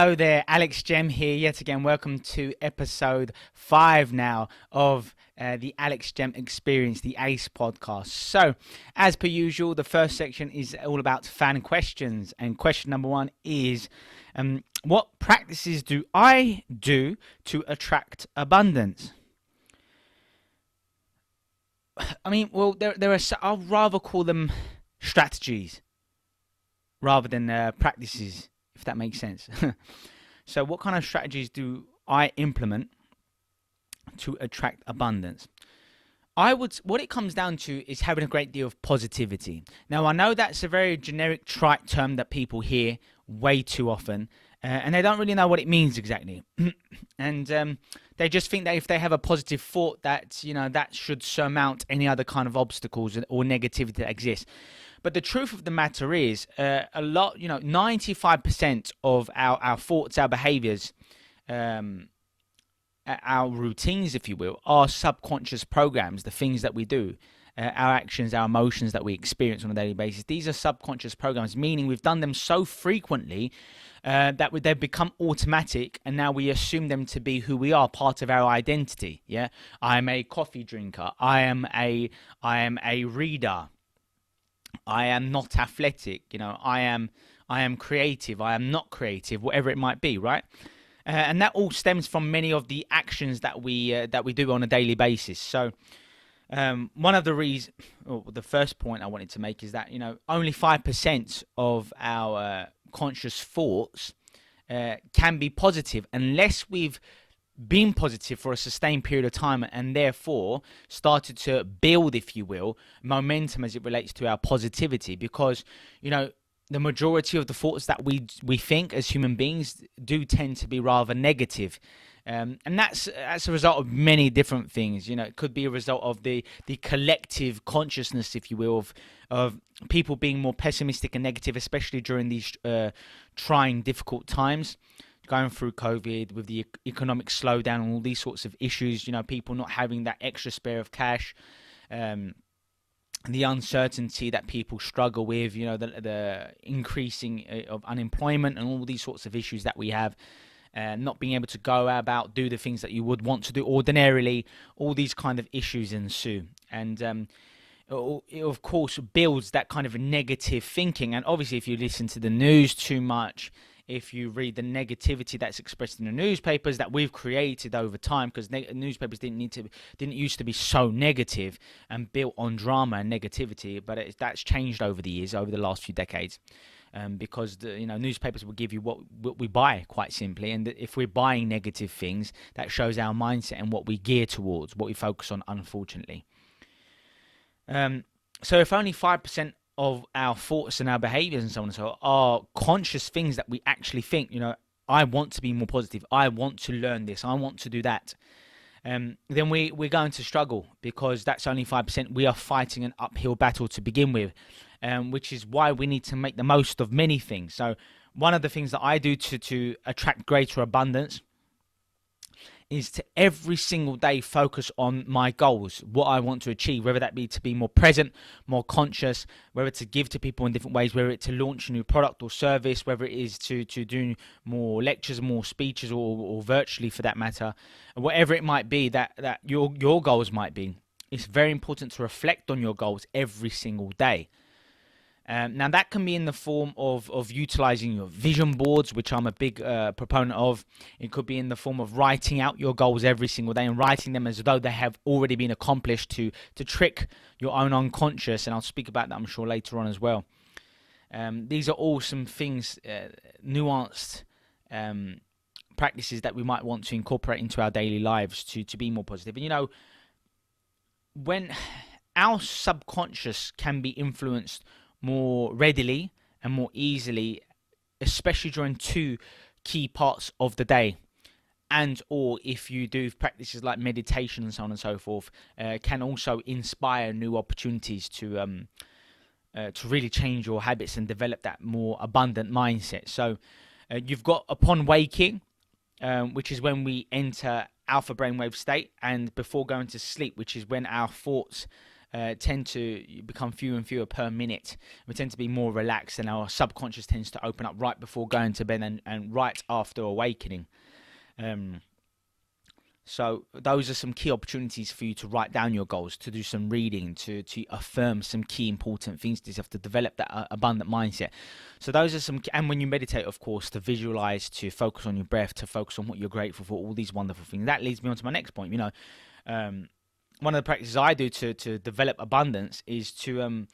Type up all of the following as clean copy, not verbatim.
Hello there, Alex Gem here yet again. Welcome to episode 5 now of the Alex Gem Experience, the ACE podcast. So, as per usual, the first section is all about fan questions. And question number 1 is, what practices do I do to attract abundance? I mean, well, there are. I'll rather call them strategies rather than practices, if that makes sense. So, what kind of strategies do I implement to attract abundance? What it comes down to is having a great deal of positivity. Now, I know that's a very generic, trite term that people hear way too often, and they don't really know what it means exactly. And they just think that if they have a positive thought, that that should surmount any other kind of obstacles or negativity that exists. But the truth of the matter is, 95% of our thoughts, our behaviors, our routines, if you will, are subconscious programs, the things that we do, our actions, our emotions that we experience on a daily basis. These are subconscious programs, meaning we've done them so frequently that they've become automatic, and now we assume them to be who we are, part of our identity. Yeah, I am a coffee drinker. I am a reader. I am not athletic. I am creative. I am not creative. Whatever it might be, right? And that all stems from many of the actions that we do on a daily basis. So, one of the reasons, the first point I wanted to make is that only 5% of our conscious thoughts can be positive unless we've been positive for a sustained period of time and therefore started to build, if you will, momentum as it relates to our positivity. Because the majority of the thoughts that we think as human beings do tend to be rather negative. And that's a result of many different things. It could be a result of the collective consciousness, if you will, of people being more pessimistic and negative, especially during these trying, difficult times, going through COVID, with the economic slowdown and all these sorts of issues. People not having that extra spare of cash. The uncertainty that people struggle with, the increasing of unemployment and all these sorts of issues that we have, not being able to go about, do the things that you would want to do ordinarily, all these kind of issues ensue. And it of course builds that kind of negative thinking. And obviously if you listen to the news too much, if you read the negativity that's expressed in the newspapers that we've created over time, because newspapers didn't used to be so negative and built on drama and negativity, but that's changed over the years, over the last few decades, because newspapers will give you what we buy, quite simply. And if we're buying negative things, that shows our mindset and what we gear towards, what we focus on, unfortunately. So if only 5% of our thoughts and our behaviors and so on and so on are conscious things that we actually think, I want to be more positive, I want to learn this, I want to do that, then we're going to struggle, because that's only 5%. We are fighting an uphill battle to begin with, which is why we need to make the most of many things. So one of the things that I do to attract greater abundance is to every single day focus on my goals, what I want to achieve, whether that be to be more present, more conscious, whether to give to people in different ways, whether it's to launch a new product or service, whether it is to do more lectures, more speeches, or virtually for that matter, whatever it might be that your goals might be. It's very important to reflect on your goals every single day. Now that can be in the form of utilizing your vision boards, which I'm a big proponent of. It could be in the form of writing out your goals every single day and writing them as though they have already been accomplished, to trick your own unconscious. And I'll speak about that, I'm sure, later on as well. These are all some things, nuanced practices that we might want to incorporate into our daily lives to be more positive. And when our subconscious can be influenced more readily and more easily, especially during two key parts of the day, and or if you do practices like meditation and so on and so forth, can also inspire new opportunities to really change your habits and develop that more abundant mindset. So you've got upon waking, which is when we enter alpha brainwave state, and before going to sleep, which is when our thoughts tend to become fewer and fewer per minute. We tend to be more relaxed, and our subconscious tends to open up right before going to bed and right after awakening. Um, so those are some key opportunities for you to write down your goals, to do some reading, to affirm some key important things to yourself, to develop that abundant mindset. So those are some, and when you meditate, of course, to visualize, to focus on your breath, to focus on what you're grateful for, all these wonderful things. That leads me on to my next point. Um, One of the practices I do to develop abundance is to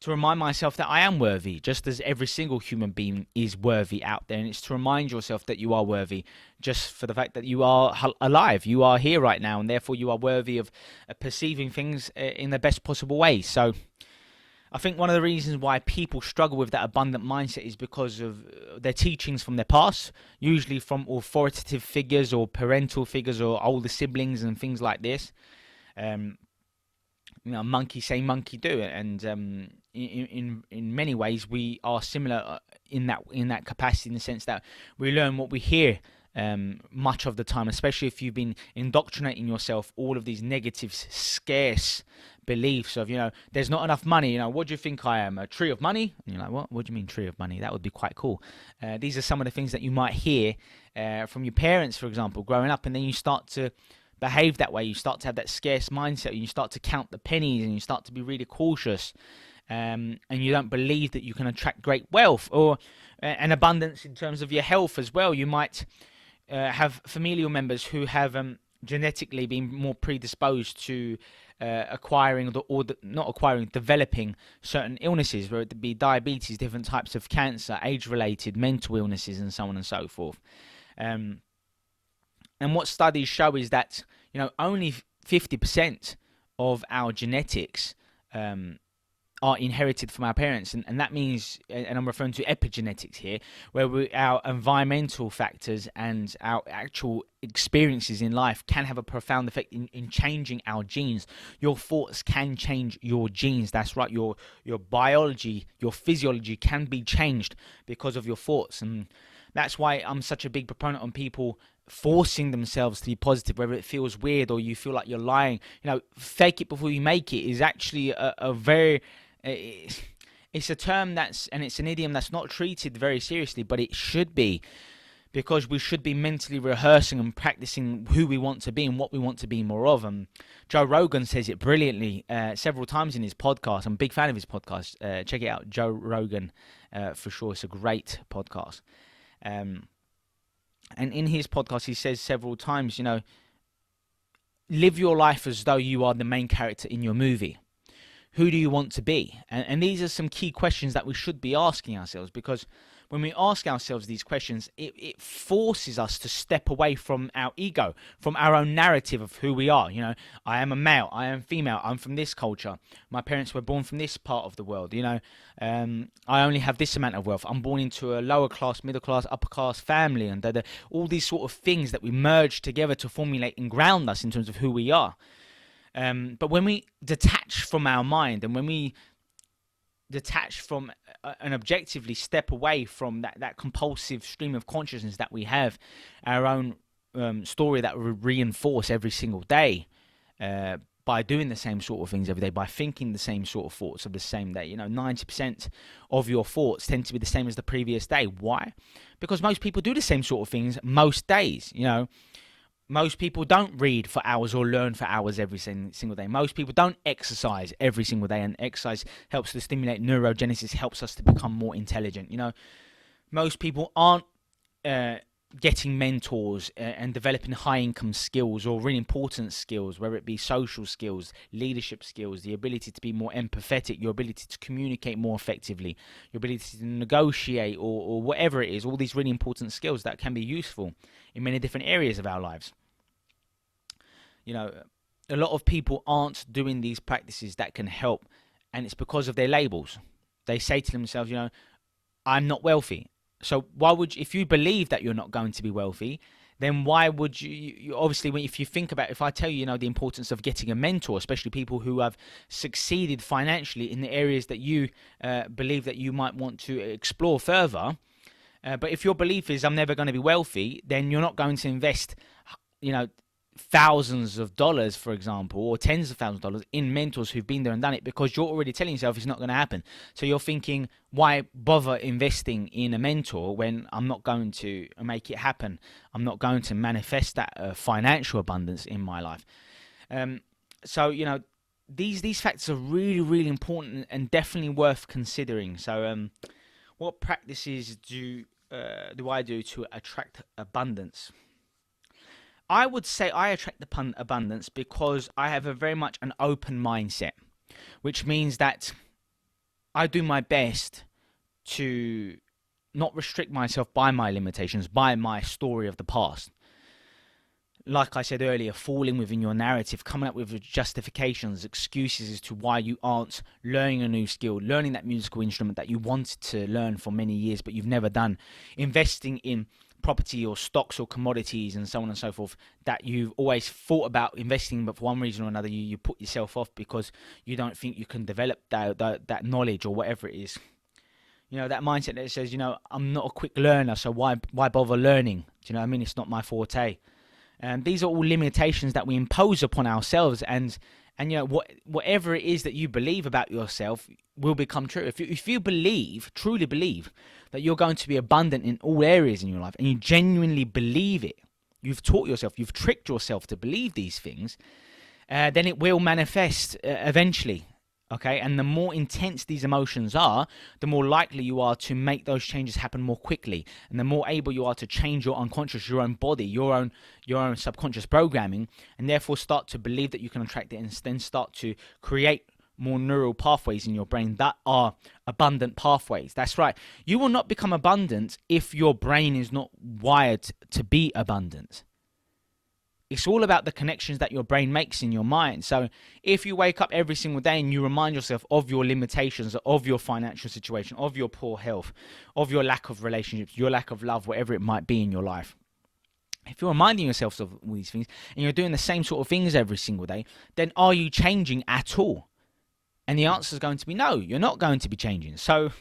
remind myself that I am worthy, just as every single human being is worthy out there. And it's to remind yourself that you are worthy just for the fact that you are alive. You are here right now, and therefore you are worthy of perceiving things in the best possible way. So I think one of the reasons why people struggle with that abundant mindset is because of their teachings from their past, usually from authoritative figures or parental figures or older siblings and things like this. Um, Monkey say, monkey do, and in many ways we are similar in that capacity, in the sense that we learn what we hear much of the time, especially if you've been indoctrinating yourself all of these negative, scarce beliefs of, there's not enough money. What do you think I am, a tree of money? And you're like, what do you mean tree of money? That would be quite cool. These are some of the things that you might hear from your parents, for example, growing up, and then you start to behave that way. You start to have that scarce mindset, and you start to count the pennies, and you start to be really cautious, and you don't believe that you can attract great wealth or an abundance in terms of your health as well. You might have familial members who have genetically been more predisposed to developing certain illnesses, whether it be diabetes, different types of cancer, age-related mental illnesses, and so on and so forth. And what studies show is that only 50% of our genetics are inherited from our parents, and that means, and I'm referring to epigenetics here, where our environmental factors and our actual experiences in life can have a profound effect in changing our genes. Your thoughts can change your genes. That's right. Your biology, your physiology can be changed because of your thoughts, and that's why I'm such a big proponent on people forcing themselves to be positive, whether it feels weird or you feel like you're lying. Fake it before you make it is actually a very... It's a term and it's an idiom that's not treated very seriously, but it should be, because we should be mentally rehearsing and practicing who we want to be and what we want to be more of. Joe Rogan says it brilliantly several times in his podcast. I'm a big fan of his podcast. Check it out, Joe Rogan, for sure. It's a great podcast. And in his podcast, he says several times, live your life as though you are the main character in your movie. Who do you want to be? And these are some key questions that we should be asking ourselves, because when we ask ourselves these questions, it forces us to step away from our ego, from our own narrative of who we are. I am a male, I am female, I'm from this culture, my parents were born from this part of the world, I only have this amount of wealth, I'm born into a lower class, middle class, upper class family, and all these sort of things that we merge together to formulate and ground us in terms of who we are. But when we detach from our mind, and when we detach from and objectively step away from that compulsive stream of consciousness that we have, our own story that we reinforce every single day by doing the same sort of things every day, by thinking the same sort of thoughts of the same day. 90% of your thoughts tend to be the same as the previous day. Why? Because most people do the same sort of things most days. Most people don't read for hours or learn for hours every single day. Most people don't exercise every single day, and exercise helps to stimulate neurogenesis, helps us to become more intelligent. Most people aren't getting mentors and developing high-income skills or really important skills, whether it be social skills, leadership skills, the ability to be more empathetic, your ability to communicate more effectively, your ability to negotiate, or whatever it is, all these really important skills that can be useful in many different areas of our lives. A lot of people aren't doing these practices that can help, and it's because of their labels. They say to themselves, I'm not wealthy. So why would you, if you believe that you're not going to be wealthy, then why would you obviously, if you think about, if I tell you, the importance of getting a mentor, especially people who have succeeded financially in the areas that you believe that you might want to explore further, but if your belief is I'm never going to be wealthy, then you're not going to invest, thousands of dollars, for example, or tens of thousands of dollars in mentors who've been there and done it, because you're already telling yourself it's not going to happen. So you're thinking, why bother investing in a mentor when I'm not going to make it happen? I'm not going to manifest that financial abundance in my life. Um, so these factors are really, really important and definitely worth considering. So what practices do I do to attract abundance? I would say I attract the abundance because I have a very much an open mindset, which means that I do my best to not restrict myself by my limitations, by my story of the past. Like I said earlier, falling within your narrative, coming up with justifications, excuses as to why you aren't learning a new skill, learning that musical instrument that you wanted to learn for many years but you've never done, investing in property or stocks or commodities and so on and so forth that you've always thought about investing, but for one reason or another you put yourself off because you don't think you can develop that knowledge or whatever it is. That mindset that says, I'm not a quick learner, so why bother learning? Do you know what I mean? It's not my forte. And these are all limitations that we impose upon ourselves, and whatever it is that you believe about yourself will become true. If you truly believe that you're going to be abundant in all areas in your life, and you genuinely believe it, you've taught yourself, you've tricked yourself to believe these things, then it will manifest eventually. Okay, and the more intense these emotions are, the more likely you are to make those changes happen more quickly, and the more able you are to change your unconscious, your own body, your own subconscious programming, and therefore start to believe that you can attract it, and then start to create more neural pathways in your brain that are abundant pathways. That's right. You will not become abundant if your brain is not wired to be abundant. It's all about the connections that your brain makes in your mind. So if you wake up every single day and you remind yourself of your limitations, of your financial situation, of your poor health, of your lack of relationships, your lack of love, whatever it might be in your life, if you're reminding yourself of all these things and you're doing the same sort of things every single day, then are you changing at all? And the answer is going to be no, you're not going to be changing. So,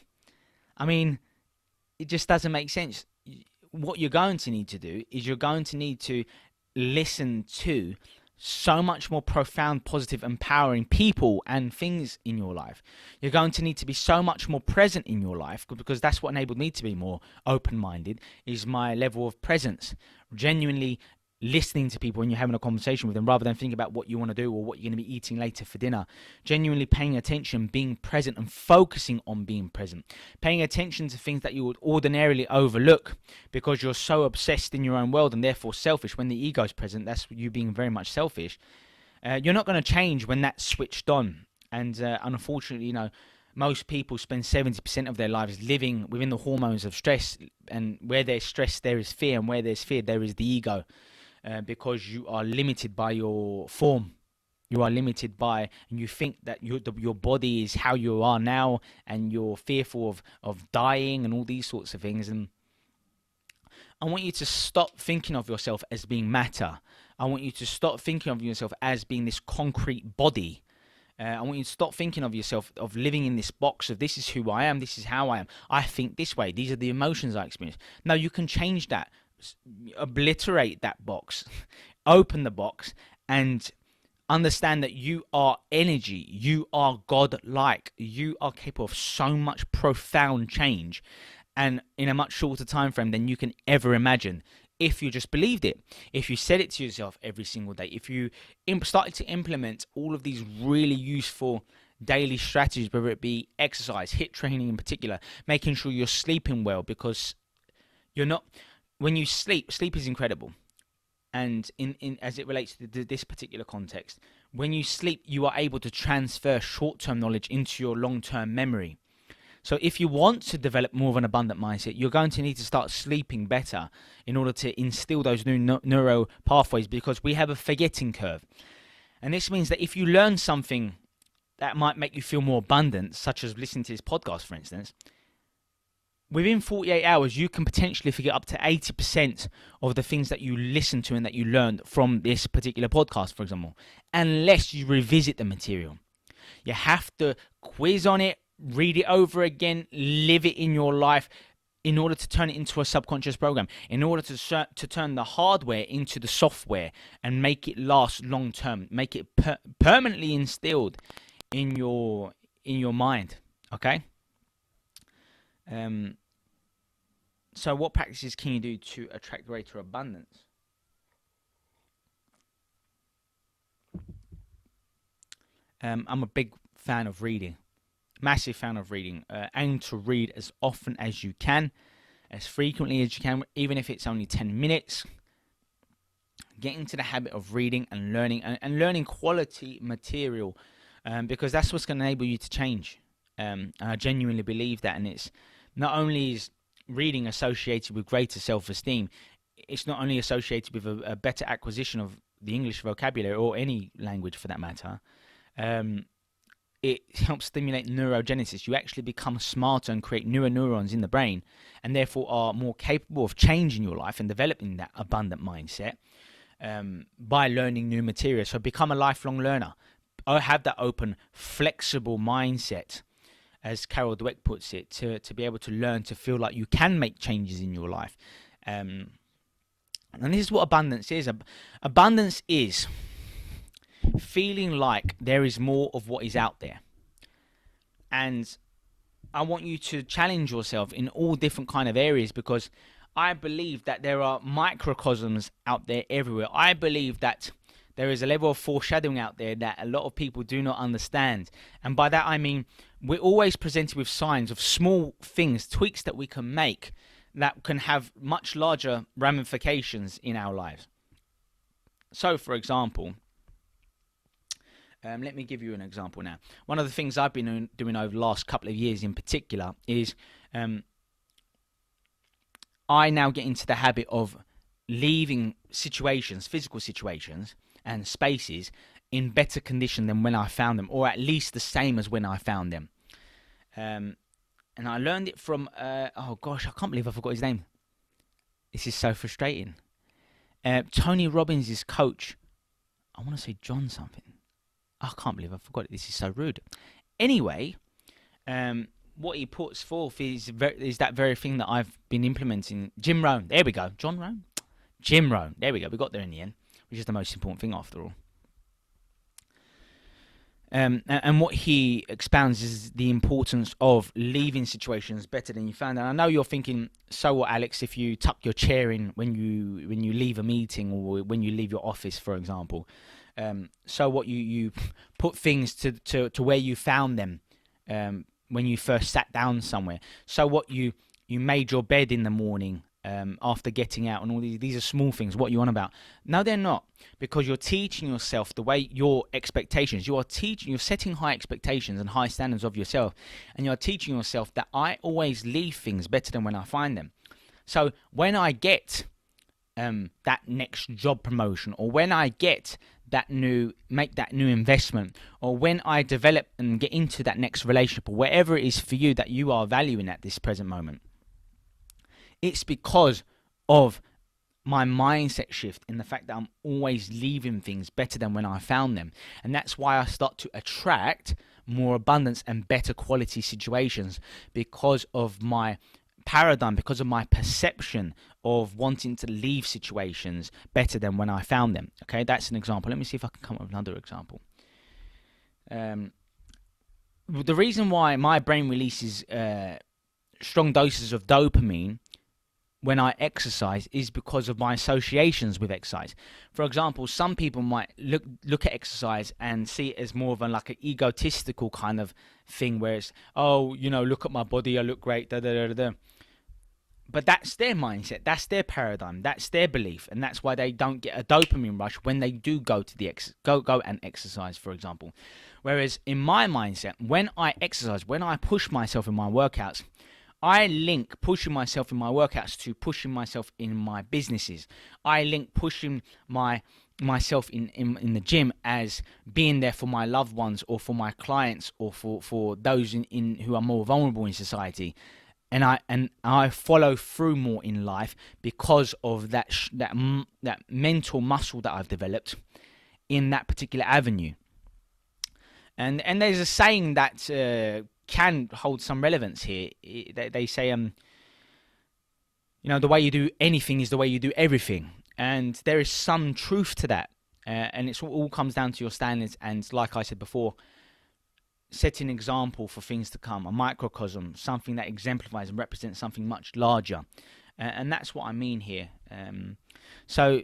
I mean, it just doesn't make sense. What you're going to need to do is you're going to need to listen to so much more profound, positive, empowering people and things in your life. You're going to need to be so much more present in your life, because that's what enabled me to be more open-minded, is my level of presence. Genuinely listening to people when you're having a conversation with them, rather than thinking about what you want to do or what you're going to be eating later for dinner. Genuinely paying attention, being present, and focusing on being present. Paying attention to things that you would ordinarily overlook because you're so obsessed in your own world and therefore selfish. When the ego is present, that's you being very much selfish. You're not going to change when that's switched on. And unfortunately, most people spend 70% of their lives living within the hormones of stress. And where there's stress, there is fear. And where there's fear, there is the ego. Because you are limited by your form. You are limited by, and you think that your body is how you are now, and you're fearful of dying and all these sorts of things. And I want you to stop thinking of yourself as being matter. I want you to stop thinking of yourself as being this concrete body. I want you to stop thinking of yourself, of living in this box of this is who I am, this is how I am. I think this way. These are the emotions I experience. No, you can change that. Obliterate that box, open the box, and understand that you are energy, you are God-like, you are capable of so much profound change, and in a much shorter time frame than you can ever imagine, if you just believed it, if you said it to yourself every single day, if you started to implement all of these really useful daily strategies, whether it be exercise, HIIT training in particular, making sure you're sleeping well, because you're not... When you sleep is incredible. And in as it relates to this particular context, when you sleep, you are able to transfer short-term knowledge into your long-term memory. So if you want to develop more of an abundant mindset, you're going to need to start sleeping better in order to instill those new neuro pathways, because we have a forgetting curve. And this means that if you learn something that might make you feel more abundant, such as listening to this podcast, for instance, within 48 hours, you can potentially forget up to 80% of the things that you listened to and that you learned from this particular podcast, for example, unless you revisit the material. You have to quiz on it, read it over again, live it in your life, in order to turn it into a subconscious program, in order to turn the hardware into the software and make it last long term, make it permanently instilled in your mind. Okay. Um, so, what practices can you do to attract greater abundance? I'm a big fan of reading, massive fan of reading. Aim to read as often as you can, as frequently as you can, even if it's only 10 minutes. Get into the habit of reading and learning, and learning quality material, because that's what's going to enable you to change. And I genuinely believe that. And it's not only is reading associated with greater self-esteem, it's not only associated with a better acquisition of the English vocabulary or any language for that matter. Um, it helps stimulate neurogenesis. You actually become smarter and create newer neurons in the brain, and therefore are more capable of changing your life and developing that abundant mindset, by learning new material. So become a lifelong learner. Have that open, flexible mindset, as Carol Dweck puts it, to be able to learn, to feel like you can make changes in your life. And this is what abundance is. Abundance is feeling like there is more of what is out there. And I want you to challenge yourself in all different kind of areas, because I believe that there are microcosms out there everywhere. I believe that there is a level of foreshadowing out there that a lot of people do not understand. And by that I mean we're always presented with signs of small things, tweaks that we can make that can have much larger ramifications in our lives. So, for example, let me give you an example now. One of the things I've been doing over the last couple of years in particular is I now get into the habit of leaving situations, physical situations and spaces, in better condition than when I found them, or at least the same as when I found them. And I learned it from, oh gosh, I can't believe I forgot his name. This is so frustrating. Tony Robbins' coach, I want to say John something. I can't believe I forgot it. This is so rude. Anyway, what he puts forth is that very thing that I've been implementing. Jim Rohn. There we go. John Rohn? Jim Rohn. There we go. We got there in the end, which is the most important thing after all. And what he expounds is the importance of leaving situations better than you found. And I know you're thinking, so what, Alex, if you tuck your chair in when you leave a meeting, or when you leave your office, for example, so what, you put things to where you found them when you first sat down somewhere. So what, you made your bed in the morning after getting out, and all these are small things. What you on about? No, they're not, because you're teaching yourself the way your expectations. You're setting high expectations and high standards of yourself, and you're teaching yourself that I always leave things better than when I find them. So when I get that next job promotion, or when I make that new investment, or when I develop and get into that next relationship, or whatever it is for you that you are valuing at this present moment, it's because of my mindset shift in the fact that I'm always leaving things better than when I found them. And that's why I start to attract more abundance and better quality situations, because of my paradigm, because of my perception of wanting to leave situations better than when I found them. Okay, that's an example. Let me see if I can come up with another example. The reason why my brain releases strong doses of dopamine when I exercise is because of my associations with exercise. For example, some people might look at exercise and see it as more of an egotistical kind of thing, where it's, oh, look at my body, I look great, da da da da. But that's their mindset, that's their paradigm, that's their belief, and that's why they don't get a dopamine rush when they do go to go and exercise, for example. Whereas in my mindset, when I exercise, when I push myself in my workouts, I link pushing myself in my workouts to pushing myself in my businesses. I link pushing myself in the gym as being there for my loved ones, or for my clients, or for those in who are more vulnerable in society. And I follow through more in life because of that mental muscle that I've developed in that particular avenue. And there's a saying that can hold some relevance here. They say The way you do anything is the way you do everything. And there is some truth to that. And it all comes down to your standards. And like I said before, setting an example for things to come, a microcosm, something that exemplifies and represents something much larger. And that's what I mean here. So,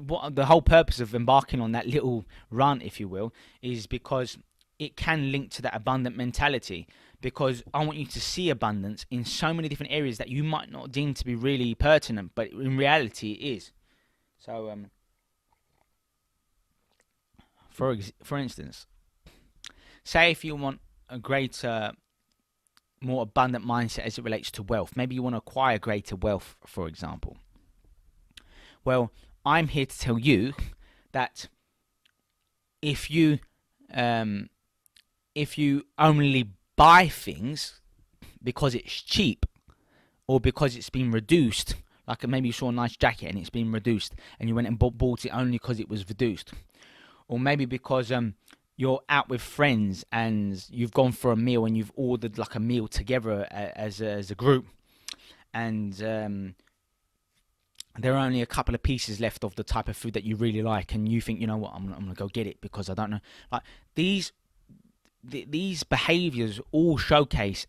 what the whole purpose of embarking on that little run, if you will, is because it can link to that abundant mentality. Because I want you to see abundance in so many different areas that you might not deem to be really pertinent, but in reality it is. So, for instance, say if you want a greater, more abundant mindset as it relates to wealth, maybe you want to acquire greater wealth, for example. Well, I'm here to tell you that if you only buy things because it's cheap or because it's been reduced, like maybe you saw a nice jacket and it's been reduced and you went and bought it only because it was reduced, or maybe because you're out with friends and you've gone for a meal and you've ordered like a meal together as a group, and there are only a couple of pieces left of the type of food that you really like, and you think, you know what, I'm gonna go get it because I don't know. Like these behaviors all showcase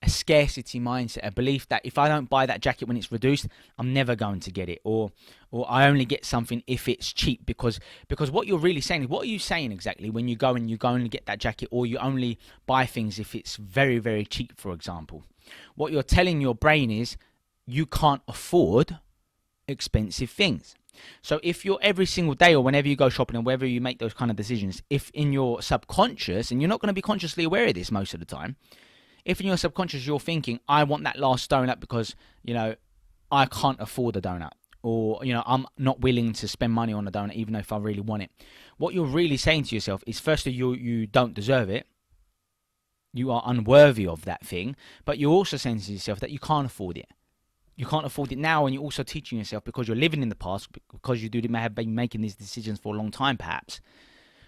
a scarcity mindset, a belief that if I don't buy that jacket when it's reduced, I'm never going to get it, or I only get something if it's cheap. Because what you're really saying is, what are you saying exactly when you go and get that jacket, or you only buy things if it's very, very cheap, for example? What you're telling your brain is you can't afford expensive things. So if you're every single day or whenever you go shopping and wherever you make those kind of decisions, if in your subconscious, and you're not going to be consciously aware of this most of the time, if in your subconscious you're thinking, I want that last donut because, I can't afford a donut, or, I'm not willing to spend money on a donut even though if I really want it. What you're really saying to yourself is, firstly, you don't deserve it. You are unworthy of that thing. But you're also saying to yourself that you can't afford it. You can't afford it now, and you're also teaching yourself, because you're living in the past, because you may have been making these decisions for a long time perhaps,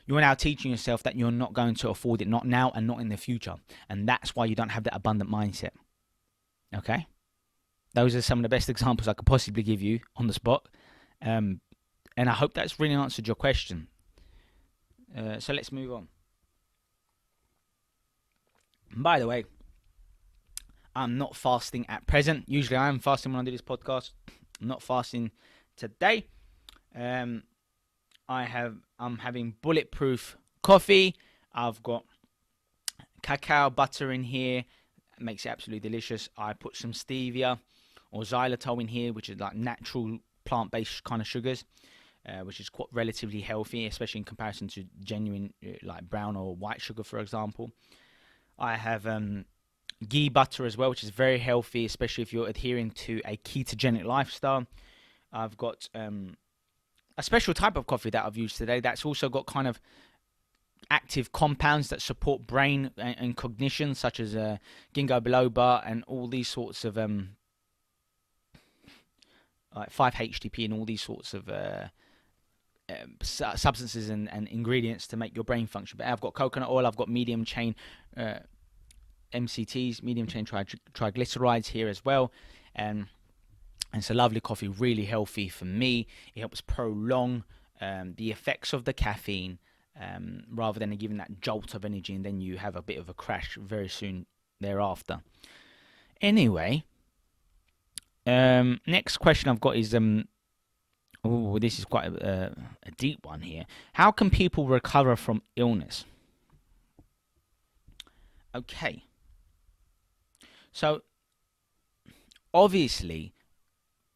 you're now teaching yourself that you're not going to afford it, not now and not in the future. And that's why you don't have that abundant mindset. Okay? Those are some of the best examples I could possibly give you on the spot. And I hope that's really answered your question. So let's move on. And by the way, I'm not fasting at present. Usually I am fasting when I do this podcast. I'm not fasting today. I'm having bulletproof coffee. I've got cacao butter in here. It makes it absolutely delicious. I put some stevia or xylitol in here, which is like natural plant-based kind of sugars, which is quite relatively healthy, especially in comparison to genuine like brown or white sugar, for example. I have ghee butter as well, which is very healthy, especially if you're adhering to a ketogenic lifestyle. I've got a special type of coffee that I've used today that's also got kind of active compounds that support brain and cognition, such as ginkgo biloba and all these sorts of like 5-HTP and all these sorts of substances and ingredients to make your brain function. But I've got coconut oil, I've got medium chain MCTs, medium chain triglycerides here as well. And it's a lovely coffee, really healthy for me. It helps prolong the effects of the caffeine rather than giving that jolt of energy, and then you have a bit of a crash very soon thereafter. Anyway, next question I've got is, this is quite a deep one here. How can people recover from illness? Okay. So, obviously,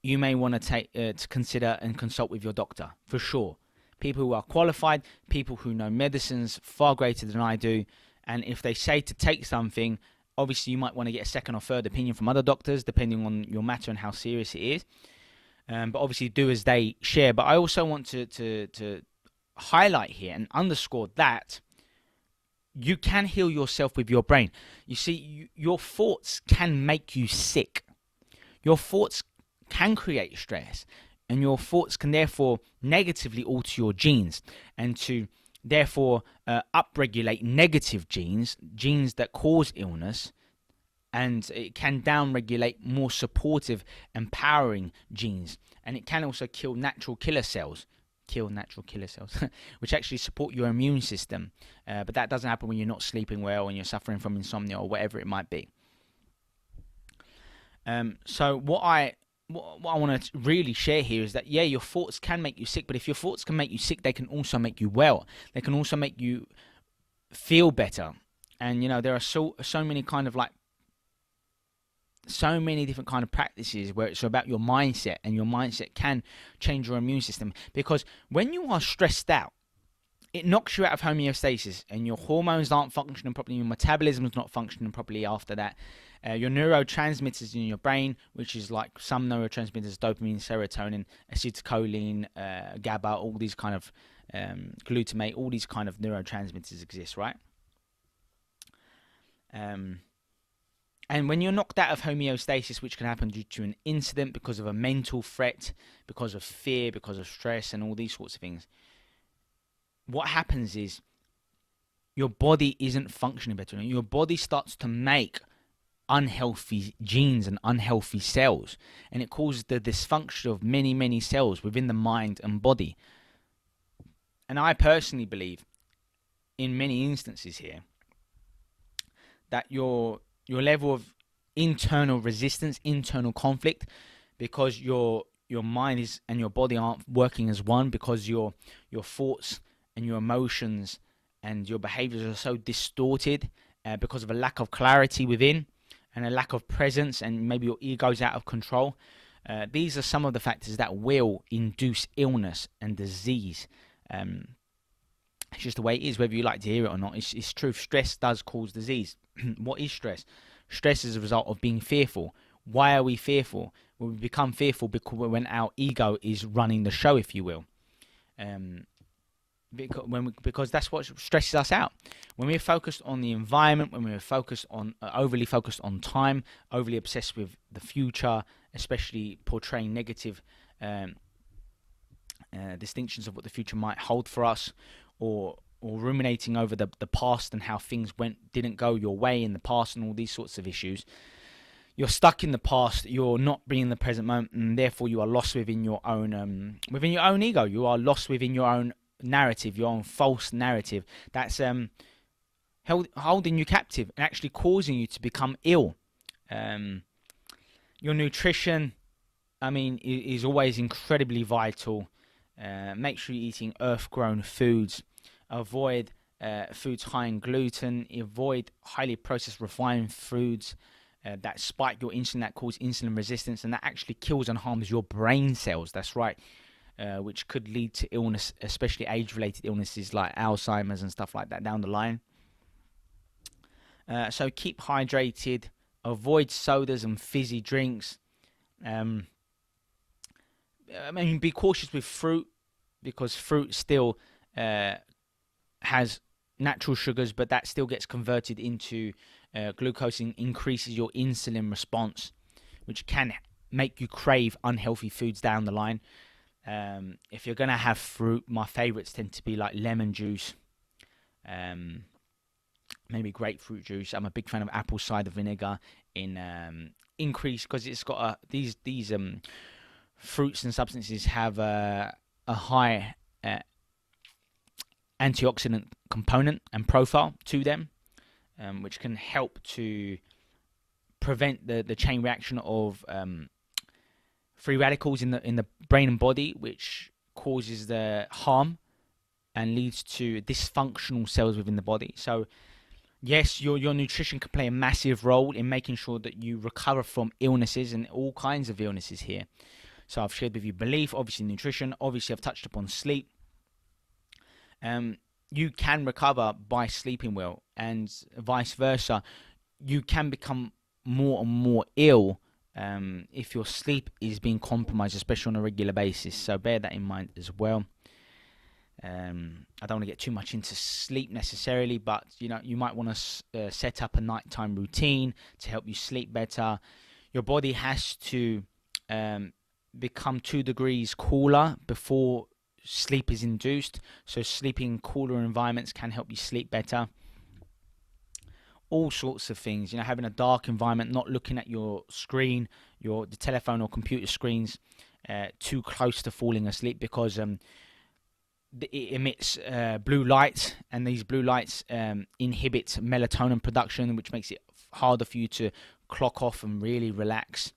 you may want to consider and consult with your doctor, for sure. People who are qualified, people who know medicines far greater than I do, and if they say to take something, obviously you might want to get a second or third opinion from other doctors, depending on your matter and how serious it is. But obviously do as they share. But I also want to highlight here and underscore that you can heal yourself with your brain. You see, your thoughts can make you sick. Your thoughts can create stress, and your thoughts can therefore negatively alter your genes, and to therefore upregulate negative genes that cause illness, and it can downregulate more supportive, empowering genes, and it can also kill natural killer cells. Kill natural killer cells, which actually support your immune system. But that doesn't happen when you're not sleeping well and you're suffering from insomnia or whatever it might be. So what I want to really share here is that, yeah, your thoughts can make you sick, but if your thoughts can make you sick, they can also make you well. They can also make you feel better. And there are so many kind of like so many different kind of practices where it's about your mindset, and your mindset can change your immune system, because when you are stressed out, it knocks you out of homeostasis, and your hormones aren't functioning properly, your metabolism is not functioning properly after that. Your neurotransmitters in your brain, which is like some neurotransmitters, dopamine, serotonin, acetylcholine, GABA, all these kind of glutamate, all these kind of neurotransmitters exist, right? And when you're knocked out of homeostasis, which can happen due to an incident, because of a mental threat, because of fear, because of stress, and all these sorts of things, what happens is your body isn't functioning better. Your body starts to make unhealthy genes and unhealthy cells, and it causes the dysfunction of many, many cells within the mind and body. And I personally believe, in many instances here, that your level of internal resistance, internal conflict, because your mind is and your body aren't working as one, because your thoughts and your emotions and your behaviors are so distorted because of a lack of clarity within, and a lack of presence, and maybe your ego's out of control. These are some of the factors that will induce illness and disease. It's just the way it is, whether you like to hear it or not. It's true. Stress does cause disease. What is stress? Stress is a result of being fearful. Why are we fearful? Well, we become fearful because when our ego is running the show, if you will. Because that's what stresses us out. When we're focused on the environment, when we're focused on overly focused on time, overly obsessed with the future, especially portraying negative distinctions of what the future might hold for us, or ruminating over the past and how things didn't go your way in the past, and all these sorts of issues. You're stuck in the past. You're not being in the present moment, and therefore you are lost within your own ego. You are lost within your own narrative, your own false narrative that's holding you captive and actually causing you to become ill. Your nutrition, is always incredibly vital. Make sure you're eating earth-grown foods. Avoid foods high in gluten. Avoid highly processed refined foods that spike your insulin, that cause insulin resistance, and that actually kills and harms your brain cells. That's right. Which could lead to illness, especially age-related illnesses like Alzheimer's and stuff like that down the line. So keep hydrated. Avoid sodas and fizzy drinks. Be cautious with fruit, because fruit still has natural sugars, but that still gets converted into glucose and increases your insulin response, which can make you crave unhealthy foods down the line. If you're going to have fruit, my favorites tend to be like lemon juice, maybe grapefruit juice. I'm a big fan of apple cider vinegar in increase, because it's got these fruits and substances have a high antioxidant component and profile to them, which can help to prevent the chain reaction of free radicals in the brain and body, which causes the harm and leads to dysfunctional cells within the body. So yes, your nutrition can play a massive role in making sure that you recover from illnesses, and all kinds of illnesses here. So I've shared with you belief, obviously nutrition, obviously I've touched upon sleep. You can recover by sleeping well, and vice versa. You can become more and more ill if your sleep is being compromised, especially on a regular basis. So bear that in mind as well. I don't want to get too much into sleep necessarily, but you might want to set up a nighttime routine to help you sleep better. Your body has to become 2 degrees cooler before sleep is induced. So sleeping in cooler environments can help you sleep better. all sorts of things. Having a dark environment, not looking at your screen, the telephone or computer screens too close to falling asleep, because it emits blue light, and these blue lights inhibit melatonin production, which makes it harder for you to clock off and really relax.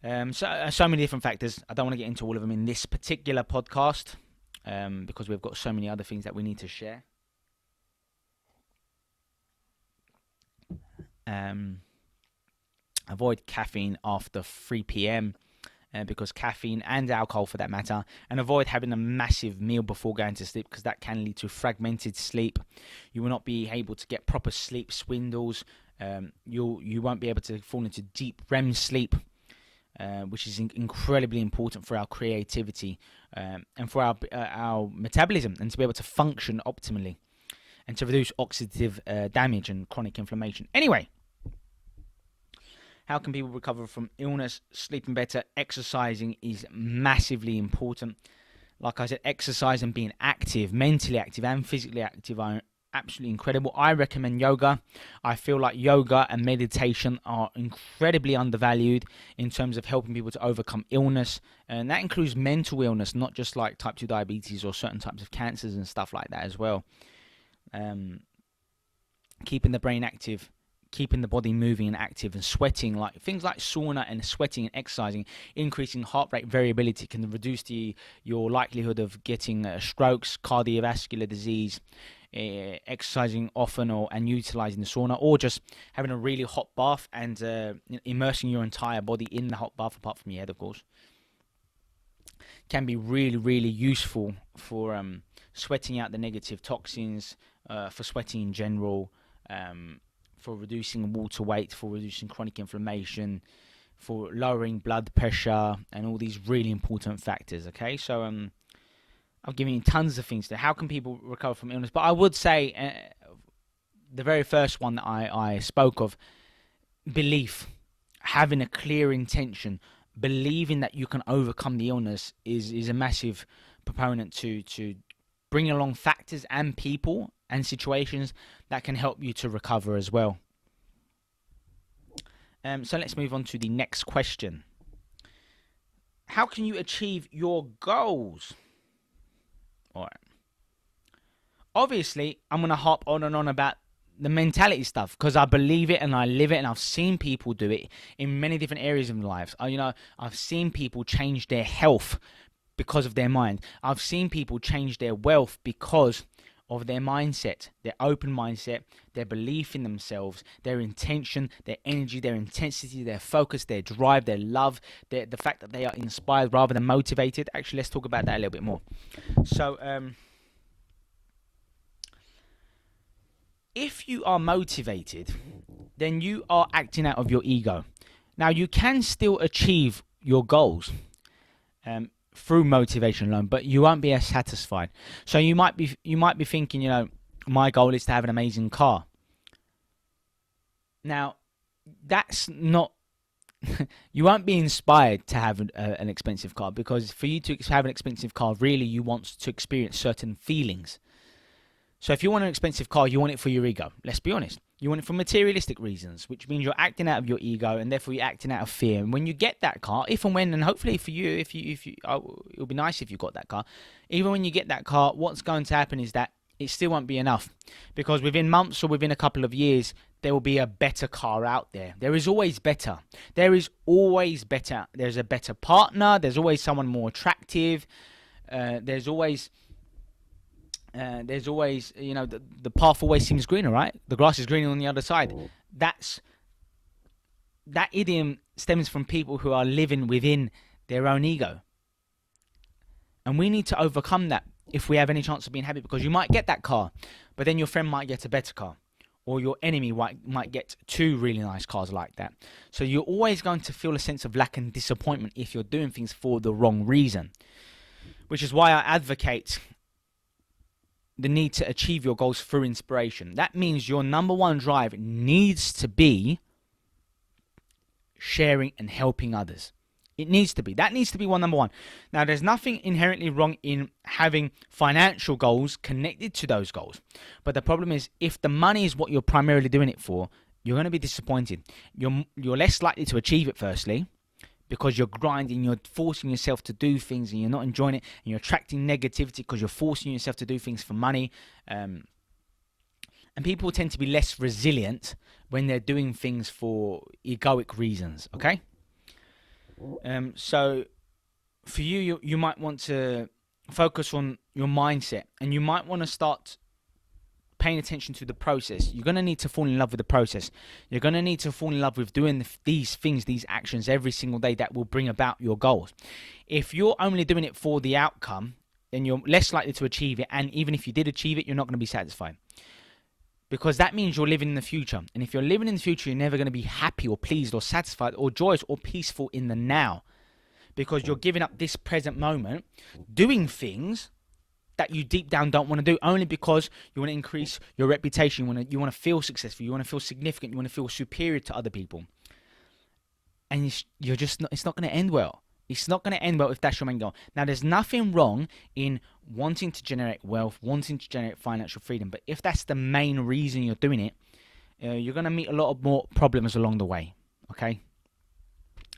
So many different factors. I don't want to get into all of them in this particular podcast, because we've got so many other things that we need to share. Avoid caffeine after 3 p.m. Because caffeine and alcohol, for that matter, and avoid having a massive meal before going to sleep, because that can lead to fragmented sleep. You will not be able to get proper sleep swindles. You won't be able to fall into deep REM sleep, which is incredibly important for our creativity and for our metabolism, and to be able to function optimally, and to reduce oxidative damage and chronic inflammation. Anyway, how can people recover from illness? Sleeping better, exercising is massively important. Like I said, exercise and being active, mentally active and physically active, are absolutely incredible. I recommend yoga. I feel like yoga and meditation are incredibly undervalued in terms of helping people to overcome illness. And that includes mental illness, not just like type 2 diabetes or certain types of cancers and stuff like that as well. Keeping the brain active, keeping the body moving and active, and sweating, like things like sauna and sweating and exercising, increasing heart rate variability, can reduce your likelihood of getting strokes, cardiovascular disease. Exercising often and utilizing the sauna, or just having a really hot bath and immersing your entire body in the hot bath, apart from your head, of course, can be really, really useful for sweating out the negative toxins, for sweating in general, for reducing water weight, for reducing chronic inflammation, for lowering blood pressure, and all these really important factors. Okay, so I've given you tons of things there. How can people recover from illness? But I would say the very first one that I spoke of, belief, having a clear intention, believing that you can overcome the illness is a massive proponent to bring along factors and people and situations that can help you to recover as well. So let's move on to the next question. How can you achieve your goals? All right. Obviously, I'm going to hop on and on about the mentality stuff, because I believe it and I live it, and I've seen people do it in many different areas of their lives. I've seen people change their health because of their mind. I've seen people change their wealth because of their mindset, their open mindset, their belief in themselves, their intention, their energy, their intensity, their focus, their drive, their love, the fact that they are inspired rather than motivated. Actually, let's talk about that a little bit more. So, if you are motivated, then you are acting out of your ego. Now, you can still achieve your goals through motivation alone, but you won't be as satisfied. So you might be thinking, my goal is to have an amazing car. Now, that's not. You won't be inspired to have an expensive car, because for you to have an expensive car, really, you want to experience certain feelings. So if you want an expensive car, you want it for your ego. Let's be honest. You want it for materialistic reasons, which means you're acting out of your ego, and therefore you're acting out of fear. And when you get that car, if and when, and hopefully for you, it'll be nice if you got that car. Even when you get that car, what's going to happen is that it still won't be enough, because within months or within a couple of years, there will be a better car out there. There is always better. There is always better. There's a better partner. There's always someone more attractive. There's always, the path always seems greener, right? The grass is greener on the other side. That idiom stems from people who are living within their own ego. And we need to overcome that if we have any chance of being happy, because you might get that car, but then your friend might get a better car, or your enemy might get two really nice cars like that. So you're always going to feel a sense of lack and disappointment if you're doing things for the wrong reason, which is why I advocate the need to achieve your goals through inspiration. That means your number one drive needs to be sharing and helping others. It needs to be. That needs to be number one. Now, there's nothing inherently wrong in having financial goals connected to those goals. But the problem is, if the money is what you're primarily doing it for, you're going to be disappointed. You're less likely to achieve it, firstly, because you're grinding, you're forcing yourself to do things and you're not enjoying it, and you're attracting negativity because you're forcing yourself to do things for money. And people tend to be less resilient when they're doing things for egoic reasons, okay? So for you might want to focus on your mindset, and you might want to start paying attention to the process. You're going to need to fall in love with the process. You're going to need to fall in love with doing these things, these actions every single day that will bring about your goals. If you're only doing it for the outcome, then you're less likely to achieve it. And even if you did achieve it, you're not going to be satisfied. Because that means you're living in the future. And if you're living in the future, you're never going to be happy or pleased or satisfied or joyous or peaceful in the now. Because you're giving up this present moment, doing things that you deep down don't want to do, only because you want to increase your reputation, you want to feel successful, you want to feel significant, you want to feel superior to other people. And you're just not, it's not going to end well. It's not going to end well if that's your main goal. Now, there's nothing wrong in wanting to generate wealth, wanting to generate financial freedom. But if that's the main reason you're doing it, you're going to meet a lot of more problems along the way. Okay?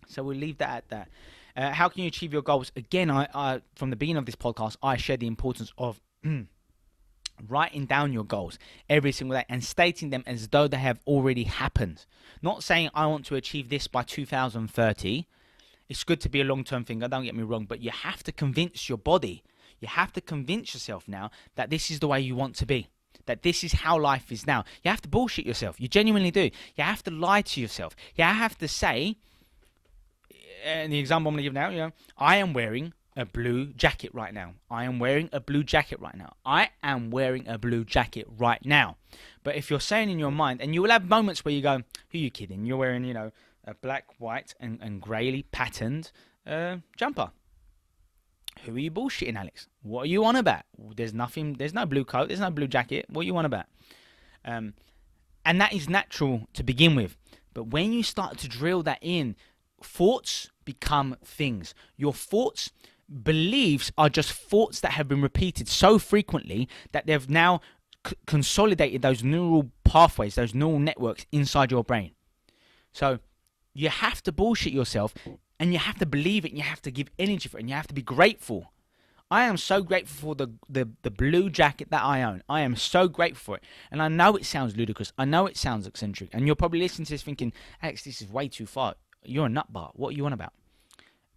So we'll leave that at that. How can you achieve your goals? Again, I from the beginning of this podcast, I shared the importance of writing down your goals every single day and stating them as though they have already happened. Not saying I want to achieve this by 2030. It's good to be a long-term thing, don't get me wrong, but you have to convince your body, you have to convince yourself now that this is the way you want to be, that this is how life is now. You have to bullshit yourself. You genuinely do. You have to lie to yourself. You have to say, and the example I'm going to give now, I am wearing a blue jacket right now. I am wearing a blue jacket right now. I am wearing a blue jacket right now. But if you're saying in your mind, and you will have moments where you go, who are you kidding? You're wearing, a black, white, and greyly patterned jumper. Who are you bullshitting, Alex? What are you on about? There's no blue coat, there's no blue jacket. What are you on about? And that is natural to begin with. But when you start to drill that in, thoughts become things. Your thoughts, beliefs are just thoughts that have been repeated so frequently that they've now consolidated those neural pathways, those neural networks inside your brain. So you have to bullshit yourself, and you have to believe it, and you have to give energy for it, and you have to be grateful. I am so grateful for the blue jacket that I own. I am so grateful for it. And I know it sounds ludicrous. I know it sounds eccentric. And you're probably listening to this thinking, Alex, this is way too far. You're a nutbar. What are you on about?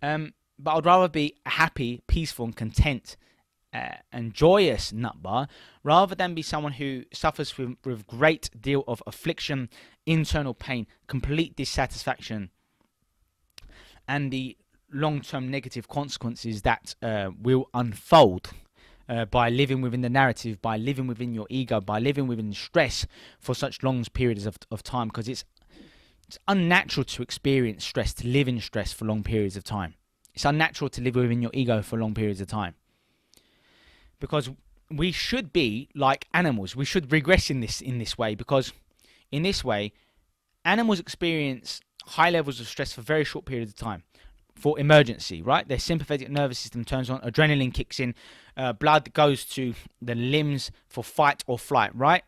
But I'd rather be happy, peaceful, and content and joyous nutbar, rather than be someone who suffers with great deal of affliction, internal pain, complete dissatisfaction, and the long-term negative consequences that will unfold by living within the narrative, by living within your ego, by living within stress for such long periods of time, because it's unnatural to experience stress, to live in stress for long periods of time. It's unnatural to live within your ego for long periods of time. Because we should be like animals. We should regress in this way, because in this way, animals experience high levels of stress for very short periods of time. For emergency, right? Their sympathetic nervous system turns on, adrenaline kicks in, blood goes to the limbs for fight or flight, right?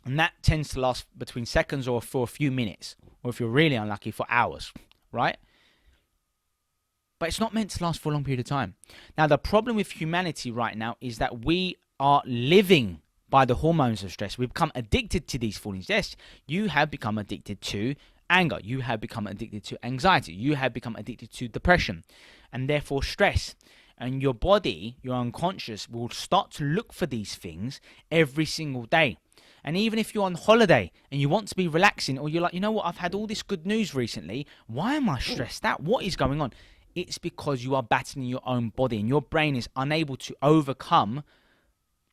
And that tends to last between seconds or for a few minutes, or if you're really unlucky, for hours, right? But it's not meant to last for a long period of time. Now, the problem with humanity right now is that we are living by the hormones of stress. We've become addicted to these feelings. Yes, you have become addicted to anger. You have become addicted to anxiety. You have become addicted to depression, and therefore stress. And your body, your unconscious, will start to look for these things every single day. And even if you're on holiday and you want to be relaxing, or you're like, you know what, I've had all this good news recently. Why am I stressed out? What is going on? It's because you are battling your own body, and your brain is unable to overcome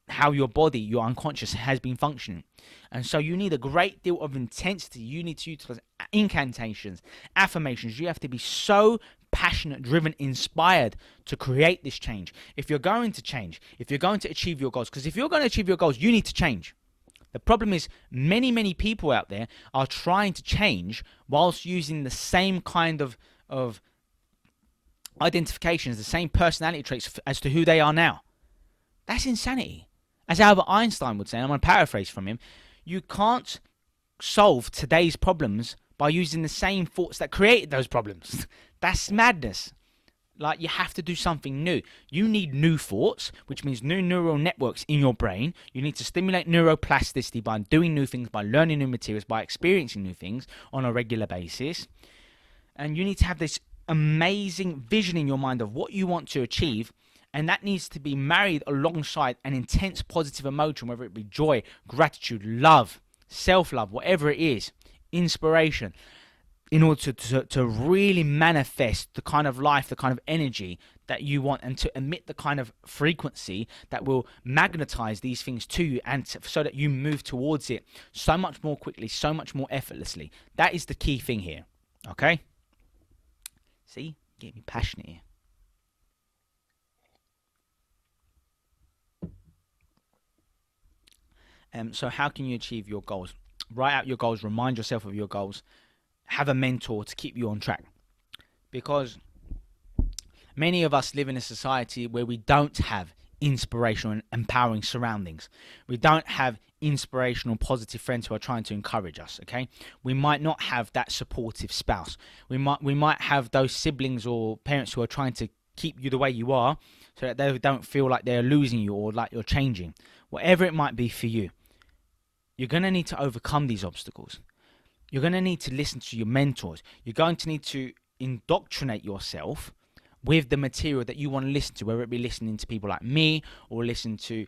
how your body, your unconscious, has been functioning. And so you need a great deal of intensity. You need to utilize incantations, affirmations. You have to be so passionate, driven, inspired to create this change. If you're going to change, if you're going to achieve your goals, because if you're going to achieve your goals, you need to change. The problem is many people out there are trying to change whilst using the same kind of identification as the same personality traits as to who they are now. That's insanity. As Albert Einstein would say, and I'm going to paraphrase from him, you can't solve today's problems by using the same thoughts that created those problems. That's madness. Like, you have to do something new. You need new thoughts, which means new neural networks in your brain. You need to stimulate neuroplasticity by doing new things, by learning new materials, by experiencing new things on a regular basis. And you need to have this amazing vision in your mind of what you want to achieve. And that needs to be married alongside an intense positive emotion, whether it be joy, gratitude, love, self-love, whatever it is, inspiration, in order to really manifest the kind of life, the kind of energy that you want, and to emit the kind of frequency that will magnetize these things to you, and so that you move towards it so much more quickly, so much more effortlessly. That is the key thing here. Okay? See? Get me passionate here. So how can you achieve your goals? Write out your goals, remind yourself of your goals, have a mentor to keep you on track. Because many of us live in a society where we don't have inspirational and empowering surroundings. We don't have inspirational, positive friends who are trying to encourage us, okay? We might not have that supportive spouse. We might have those siblings or parents who are trying to keep you the way you are so that they don't feel like they're losing you or like you're changing. Whatever it might be for you, you're going to need to overcome these obstacles. You're going to need to listen to your mentors. You're going to need to indoctrinate yourself with the material that you want to listen to, whether it be listening to people like me or listen to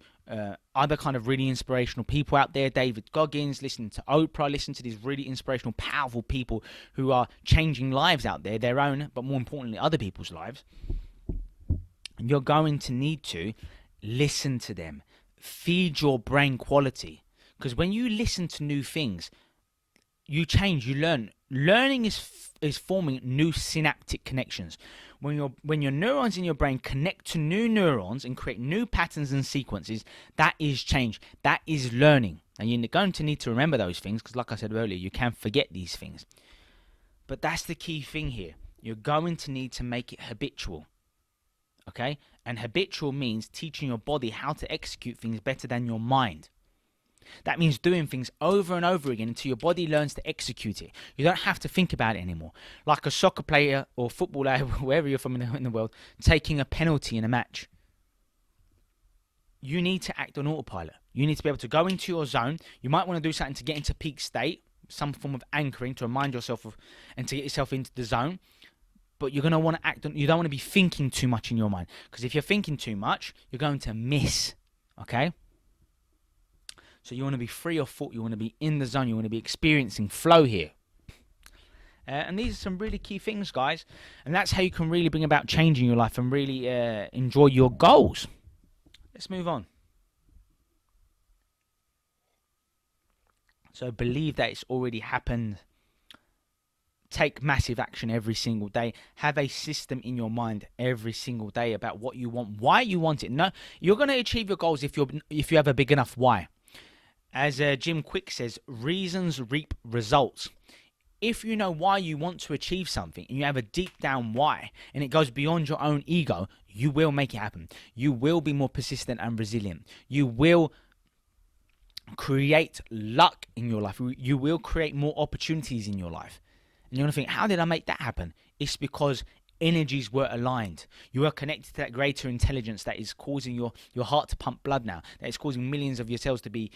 other kind of really inspirational people out there, David Goggins, listen to Oprah, listen to these really inspirational, powerful people who are changing lives out there, their own, but more importantly, other people's lives. You're going to need to listen to them. Feed your brain quality. Because when you listen to new things, you change, you learn. Learning is forming new synaptic connections. When your neurons in your brain connect to new neurons and create new patterns and sequences, that is change. That is learning. And you're going to need to remember those things because, like I said earlier, you can forget these things. But that's the key thing here. You're going to need to make it habitual. Okay? And habitual means teaching your body how to execute things better than your mind. That means doing things over and over again until your body learns to execute it. You don't have to think about it anymore. Like a soccer player or footballer, wherever you're from in the world, taking a penalty in a match. You need to act on autopilot. You need to be able to go into your zone. You might want to do something to get into peak state, some form of anchoring to remind yourself of, and to get yourself into the zone. But you're going to want to act on, you don't want to be thinking too much in your mind. Because if you're thinking too much, you're going to miss. Okay? So you want to be free of thought. You want to be in the zone. You want to be experiencing flow here. And these are some really key things, guys. And that's how you can really bring about change in your life and really enjoy your goals. Let's move on. So believe that it's already happened. Take massive action every single day. Have a system in your mind every single day about what you want, why you want it. No, you're going to achieve your goals if you have a big enough why. As Jim Quick says, reasons reap results. If you know why you want to achieve something and you have a deep down why and it goes beyond your own ego, you will make it happen. You will be more persistent and resilient. You will create luck in your life. You will create more opportunities in your life. And you're going to think, how did I make that happen? It's because energies were aligned. You are connected to that greater intelligence that is causing your heart to pump blood now, that is causing millions of your cells to be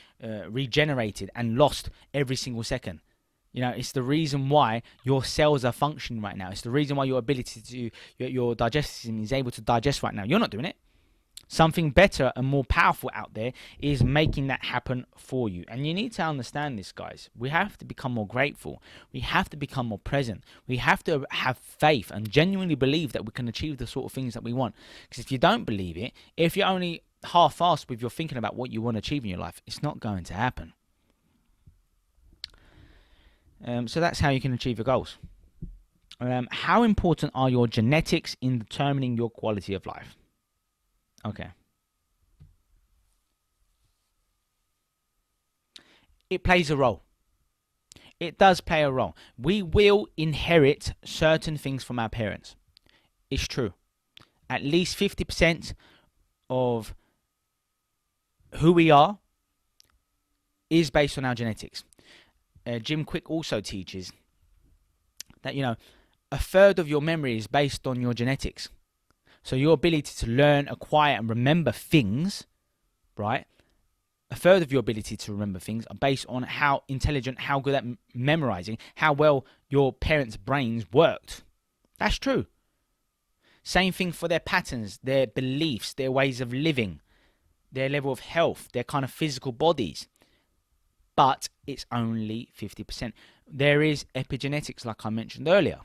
regenerated and lost every single second. You know, it's the reason why your cells are functioning right now. It's the reason why your ability to, your digestive system is able to digest right now. You're not doing it. Something better and more powerful out there is making that happen for you. And you need to understand this, guys. We have to become more grateful. We have to become more present. We have to have faith and genuinely believe that we can achieve the sort of things that we want. Because if you don't believe it, if you're only half-assed with your thinking about what you want to achieve in your life, it's not going to happen. So that's how you can achieve your goals. How important are your genetics in determining your quality of life? Okay. It plays a role. It does play a role. We will inherit certain things from our parents. It's true. At least 50% of who we are is based on our genetics. Jim Quick also teaches that, a third of your memory is based on your genetics. So your ability to learn, acquire, and remember things, right? A third of your ability to remember things are based on how intelligent, how good at memorizing, how well your parents' brains worked. That's true. Same thing for their patterns, their beliefs, their ways of living, their level of health, their kind of physical bodies. But it's only 50%. There is epigenetics, like I mentioned earlier.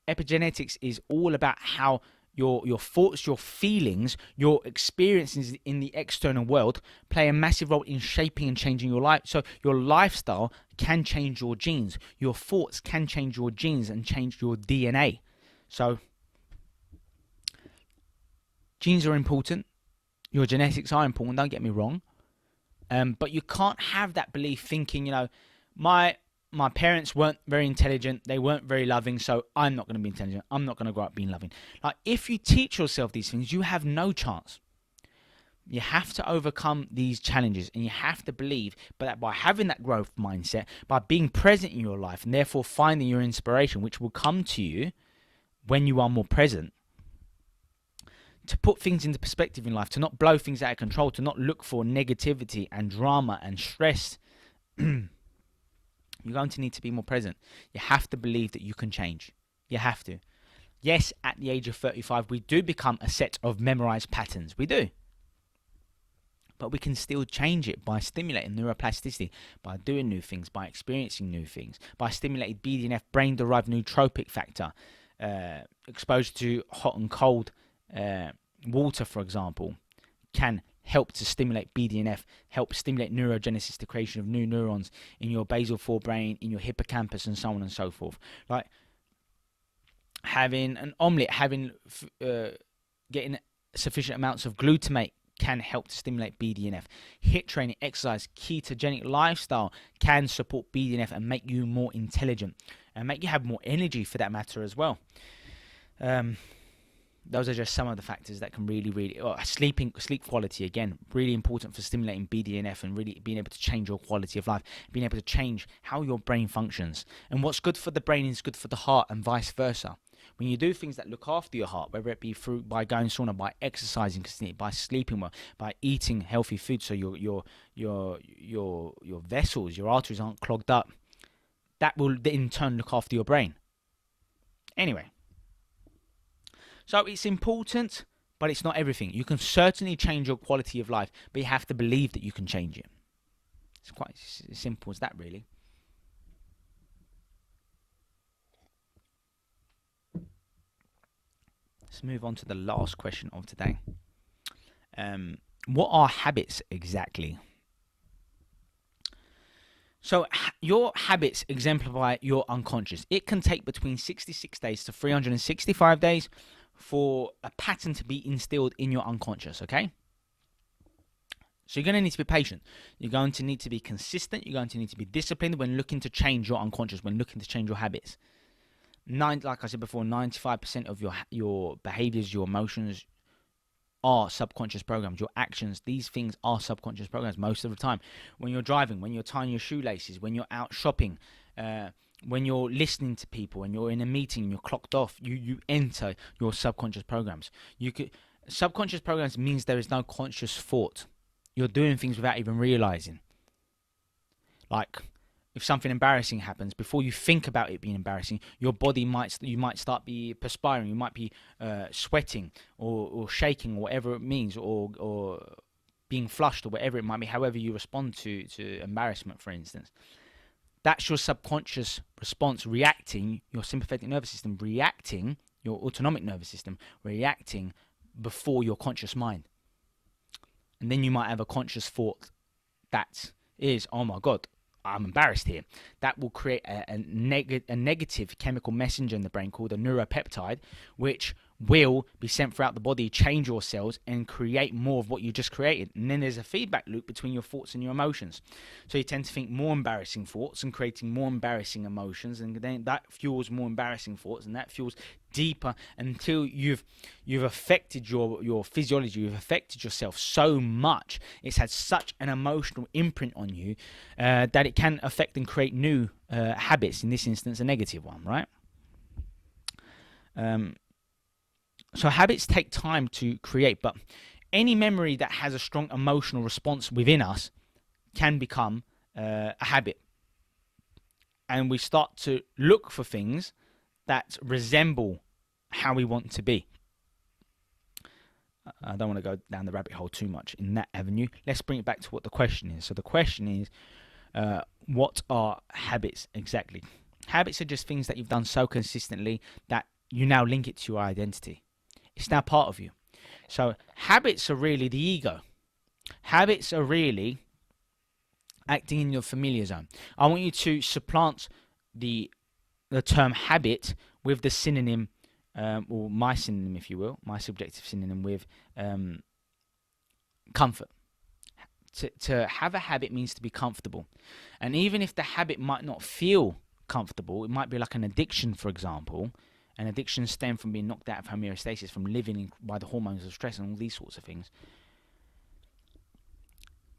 Epigenetics is all about how your thoughts, your feelings, your experiences in the external world play a massive role in shaping and changing your life. So your lifestyle can change your genes. Your thoughts can change your genes and change your DNA. So genes are important. Your genetics are important, don't get me wrong. But you can't have that belief thinking, my parents weren't very intelligent, they weren't very loving, so I'm not going to be intelligent, I'm not going to grow up being loving. Like, if you teach yourself these things, you have no chance. You have to overcome these challenges, and you have to believe that by having that growth mindset, by being present in your life, and therefore finding your inspiration, which will come to you when you are more present, to put things into perspective in life, to not blow things out of control, to not look for negativity and drama and stress, you're going to need to be more present. You have to believe that you can change. You have to. Yes, at the age of 35, we do become a set of memorized patterns. We do. But we can still change it by stimulating neuroplasticity, by doing new things, by experiencing new things, by stimulating BDNF, brain-derived nootropic factor, exposed to hot and cold water, for example, can help to stimulate BDNF, help stimulate neurogenesis, the creation of new neurons in your basal forebrain, in your hippocampus, and so on and so forth. Like having an omelette, getting sufficient amounts of glutamate can help to stimulate BDNF. HIIT training, exercise, ketogenic lifestyle can support BDNF and make you more intelligent and make you have more energy, for that matter, as well. Those are just some of the factors that can really sleep quality, again, really important for stimulating BDNF and really being able to change your quality of life, being able to change how your brain functions. And what's good for the brain is good for the heart, and vice versa. When you do things that look after your heart, whether it be by going sauna, by exercising, by sleeping well, by eating healthy food, so your vessels, your arteries aren't clogged up, that will in turn look after your brain. Anyway. So it's important, but it's not everything. You can certainly change your quality of life, but you have to believe that you can change it. It's quite as simple as that, really. Let's move on to the last question of today. What are habits exactly? So your habits exemplify your unconscious. It can take between 66 days to 365 days for a pattern to be instilled in your unconscious, okay? So you're going to need to be patient. You're going to need to be consistent. You're going to need to be disciplined when looking to change your unconscious, when looking to change your habits. Like I said before, 95% of your behaviors, your emotions are subconscious programs. Your actions, these things are subconscious programs most of the time. When you're driving, when you're tying your shoelaces, when you're out shopping, when you're listening to people, and you're in a meeting and you're clocked off, you enter your subconscious programs. Subconscious programs means there is no conscious thought. You're doing things without even realizing. Like, if something embarrassing happens, before you think about it being embarrassing, your body you might start be perspiring, you might be sweating or shaking, or whatever it means, or being flushed, or whatever it might be, however you respond to embarrassment, for instance. That's your subconscious response reacting, your sympathetic nervous system reacting, your autonomic nervous system reacting before your conscious mind. And then you might have a conscious thought that is, oh my God, I'm embarrassed here. That will create a negative chemical messenger in the brain called a neuropeptide, which will be sent throughout the body, change your cells, and create more of what you just created. And then there's a feedback loop between your thoughts and your emotions. So you tend to think more embarrassing thoughts and creating more embarrassing emotions, and then that fuels more embarrassing thoughts, and that fuels deeper until you've affected your physiology, you've affected yourself so much, it's had such an emotional imprint on you that it can affect and create new habits, in this instance a negative one, right? So habits take time to create, but any memory that has a strong emotional response within us can become a habit. And we start to look for things that resemble how we want to be. I don't want to go down the rabbit hole too much in that avenue. Let's bring it back to what the question is. So the question is, what are habits exactly? Habits are just things that you've done so consistently that you now link it to your identity. It's now part of you. So habits are really the ego. Habits are really acting in your familiar zone. I want you to supplant the term habit with the synonym, or my synonym, if you will, my subjective synonym with comfort. To have a habit means to be comfortable. And even if the habit might not feel comfortable, it might be like an addiction, for example. An addiction stems from being knocked out of homeostasis, from living by the hormones of stress and all these sorts of things.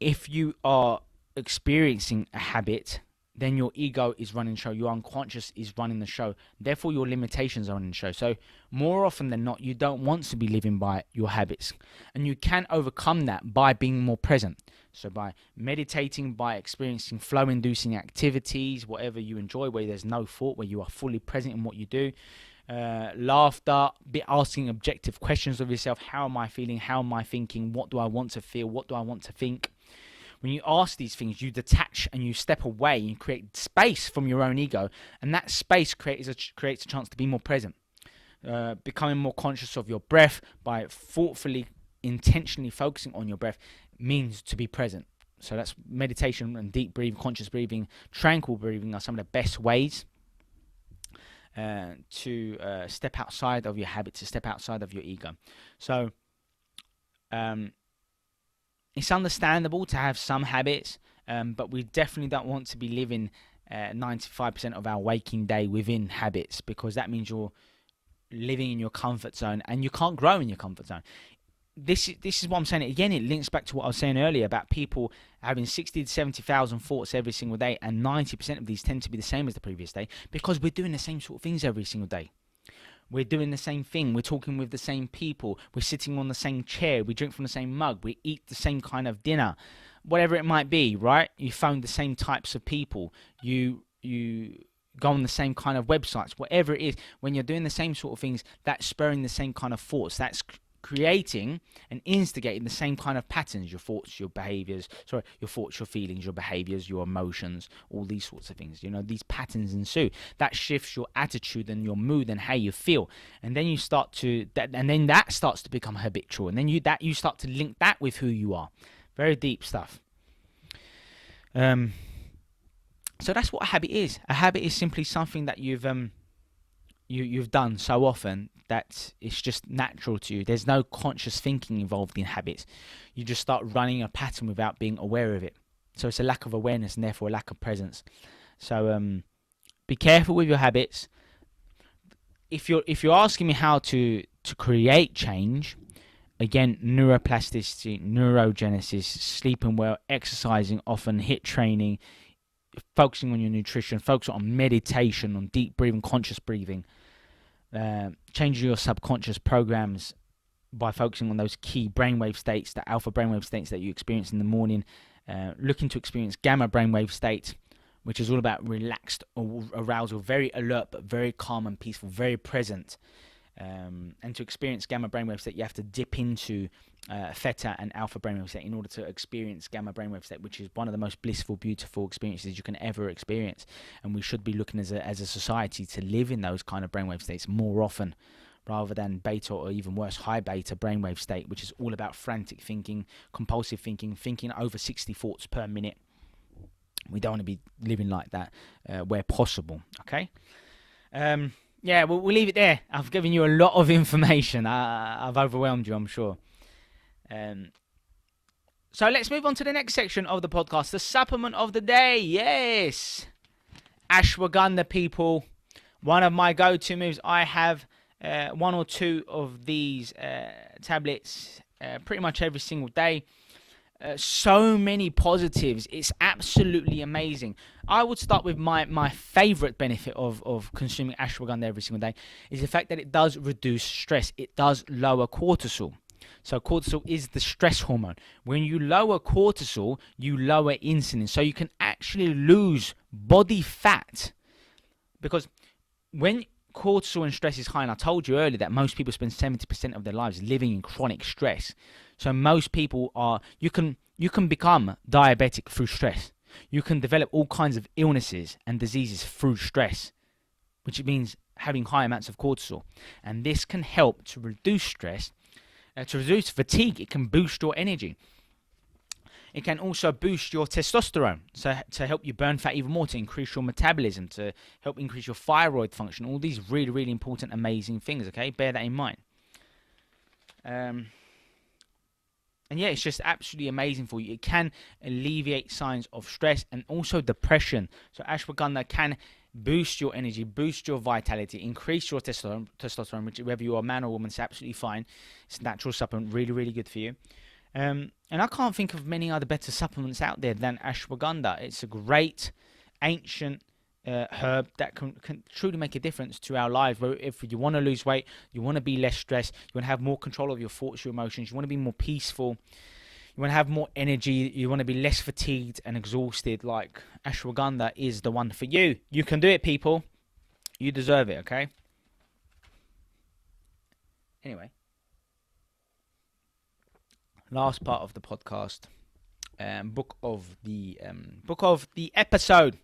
If you are experiencing a habit, then your ego is running the show, your unconscious is running the show, therefore your limitations are running the show. So more often than not, you don't want to be living by your habits, and you can overcome that by being more present. So by meditating, by experiencing flow-inducing activities, whatever you enjoy, where there's no thought, where you are fully present in what you do, laughter, be asking objective questions of yourself. How am I feeling? How am I thinking? What do I want to feel? What do I want to think? When you ask these things, you detach and you step away and you create space from your own ego, and that space creates a chance to be more present. Becoming more conscious of your breath by thoughtfully, intentionally focusing on your breath means to be present. So that's meditation and deep breathing, conscious breathing, tranquil breathing are some of the best ways to step outside of your habits, to step outside of your ego. So it's understandable to have some habits, but we definitely don't want to be living 95% of our waking day within habits, because that means you're living in your comfort zone and you can't grow in your comfort zone. This is what I'm saying. Again, it links back to what I was saying earlier about people having 60 to 70,000 thoughts every single day, and 90% of these tend to be the same as the previous day, because we're doing the same sort of things every single day. We're doing the same thing. We're talking with the same people. We're sitting on the same chair. We drink from the same mug. We eat the same kind of dinner. Whatever it might be, right? You phone the same types of people. You go on the same kind of websites. Whatever it is, when you're doing the same sort of things, that's spurring the same kind of thoughts. That's creating and instigating the same kind of patterns, your thoughts, your behaviors, your thoughts, your feelings, your behaviors, your emotions, all these sorts of things. These patterns ensue. That shifts your attitude and your mood and how you feel. And then you start to, and then that starts to become habitual. And then you start to link that with who you are. Very deep stuff. So that's what a habit is. A habit is simply something that you've done so often that it's just natural to you. There's no conscious thinking involved in habits. You just start running a pattern without being aware of it. So it's a lack of awareness and therefore a lack of presence. So be careful with your habits. If you're asking me how to create change, again, neuroplasticity, neurogenesis, sleeping well, exercising often, HIIT training, focusing on your nutrition, focusing on meditation, on deep breathing, conscious breathing, changing your subconscious programs by focusing on those key brainwave states, the alpha brainwave states that you experience in the morning, looking to experience gamma brainwave state, which is all about relaxed arousal, very alert but very calm and peaceful, very present. And to experience gamma brainwave state, you have to dip into theta and alpha brainwave state in order to experience gamma brainwave state, which is one of the most blissful, beautiful experiences you can ever experience. And we should be looking as a society to live in those kind of brainwave states more often, rather than beta, or even worse, high beta brainwave state, which is all about frantic thinking, compulsive thinking, thinking over 60 thoughts per minute. We don't want to be living like that where possible. Okay. Yeah, we'll leave it there. I've given you a lot of information. I've overwhelmed you, I'm sure. Um, so let's move on to the next section of the podcast, the supplement of the day. Yes, ashwagandha, people. One of my go-to moves. I have one or two of these tablets pretty much every single day. So many positives. It's absolutely amazing. I would start with my favorite benefit of consuming ashwagandha every single day is the fact that it does reduce stress. It does lower cortisol. So cortisol is the stress hormone. When you lower cortisol, you lower insulin. So you can actually lose body fat, because when cortisol and stress is high, and I told you earlier that most people spend 70% of their lives living in chronic stress. So most people you can become diabetic through stress. You can develop all kinds of illnesses and diseases through stress, which means having high amounts of cortisol. And this can help to reduce stress, to reduce fatigue. It can boost your energy. It can also boost your testosterone, so to help you burn fat even more, to increase your metabolism, to help increase your thyroid function. All these really, really important, amazing things, okay? Bear that in mind. And yeah, it's just absolutely amazing for you. It can alleviate signs of stress and also depression. So ashwagandha can boost your energy, boost your vitality, increase your testosterone, which whether you're a man or woman, it's absolutely fine. It's a natural supplement, really, really good for you. And I can't think of many other better supplements out there than ashwagandha. It's a great ancient herb that can truly make a difference to our lives. Where if you want to lose weight, you want to be less stressed, you want to have more control of your thoughts, your emotions, you want to be more peaceful, you want to have more energy, you want to be less fatigued and exhausted, like ashwagandha is the one for you. You can do it, people. You deserve it, okay? Anyway. Last part of the podcast, book of the episode.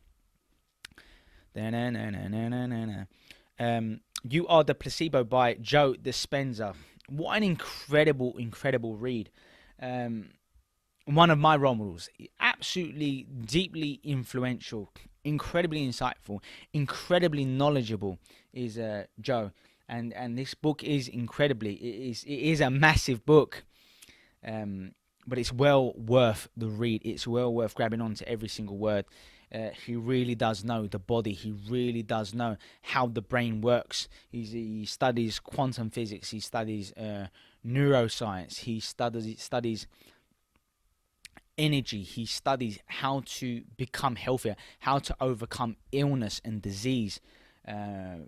You Are the Placebo by Joe Dispenza. What an incredible read. One of my role models. Absolutely deeply influential, incredibly insightful, incredibly knowledgeable is Joe. And this book is incredibly. It is a massive book. But it's well worth the read. It's well worth grabbing onto every single word. He really does know the body. He really does know how the brain works. He studies quantum physics. He studies neuroscience. He studies energy. He studies how to become healthier, how to overcome illness and disease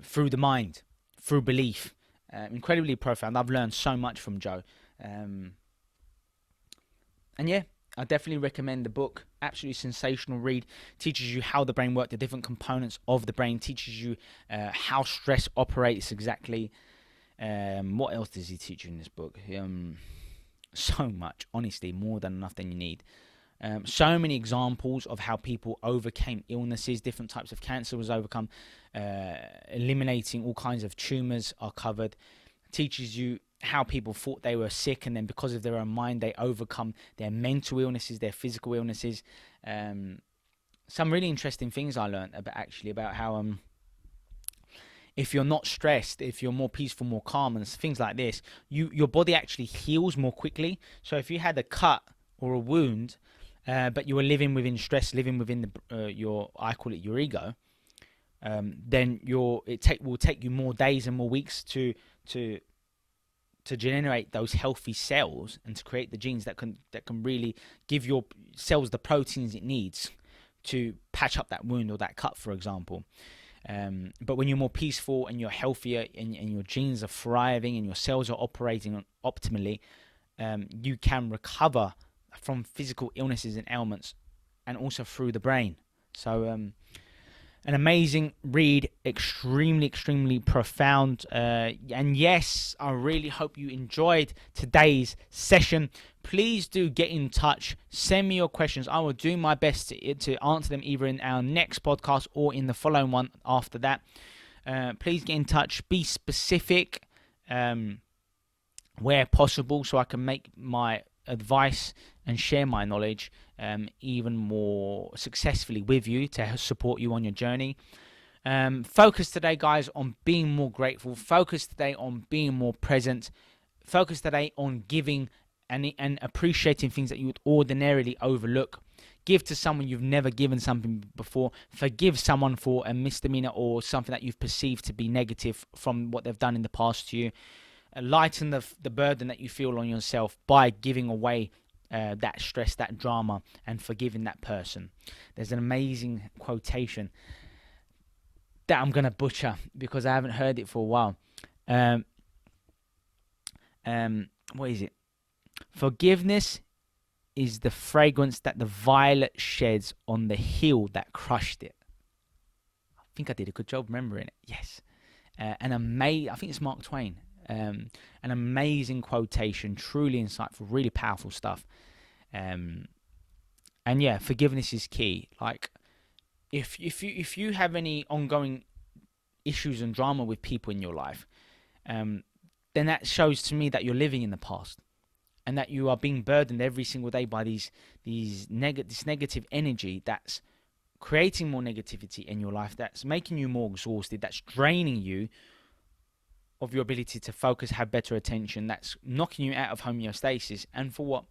through the mind, through belief. Incredibly profound. I've learned so much from Joe. And yeah, I definitely recommend the book. Absolutely sensational read. Teaches you how the brain works, the different components of the brain. Teaches you how stress operates exactly. What else does he teach you in this book? So much, honestly, more than enough than you need. So many examples of how people overcame illnesses. Different types of cancer was overcome. Eliminating all kinds of tumors are covered. Teaches you how people thought they were sick, and then because of their own mind, they overcome their mental illnesses, their physical illnesses. Some really interesting things I learned about how if you're not stressed, if you're more peaceful, more calm, and things like this, your body actually heals more quickly. So if you had a cut or a wound, but you were living within stress, living within I call it your ego, then it will take you more days and more weeks to generate those healthy cells and to create the genes that can really give your cells the proteins it needs to patch up that wound or that cut, for example. But when you're more peaceful and you're healthier and your genes are thriving and your cells are operating optimally, you can recover from physical illnesses and ailments, and also through the brain. So an amazing read, extremely profound. And yes, I really hope you enjoyed today's session. Please do get in touch. Send me your questions. I will do my best to answer them either in our next podcast or in the following one after that. Please get in touch. Be specific where possible, so I can make my advice and share my knowledge even more successfully with you to support you on your journey. Focus today, guys, on being more grateful. Focus today on being more present. Focus today on giving and appreciating things that you would ordinarily overlook. Give to someone you've never given something before. Forgive someone for a misdemeanor or something that you've perceived to be negative from what they've done in the past to you. Lighten the burden that you feel on yourself by giving away that stress, that drama, and forgiving that person. There's an amazing quotation that I'm going to butcher because I haven't heard it for a while. Um, what is it? Forgiveness is the fragrance that the violet sheds on the heel that crushed it. I think I did a good job remembering it. Yes. I think it's Mark Twain. An amazing quotation, truly insightful, really powerful stuff. And yeah, forgiveness is key. Like, if you have any ongoing issues and drama with people in your life, then that shows to me that you're living in the past, and that you are being burdened every single day by this negative energy that's creating more negativity in your life, that's making you more exhausted, that's draining you of your ability to focus, have better attention, that's knocking you out of homeostasis. And for what?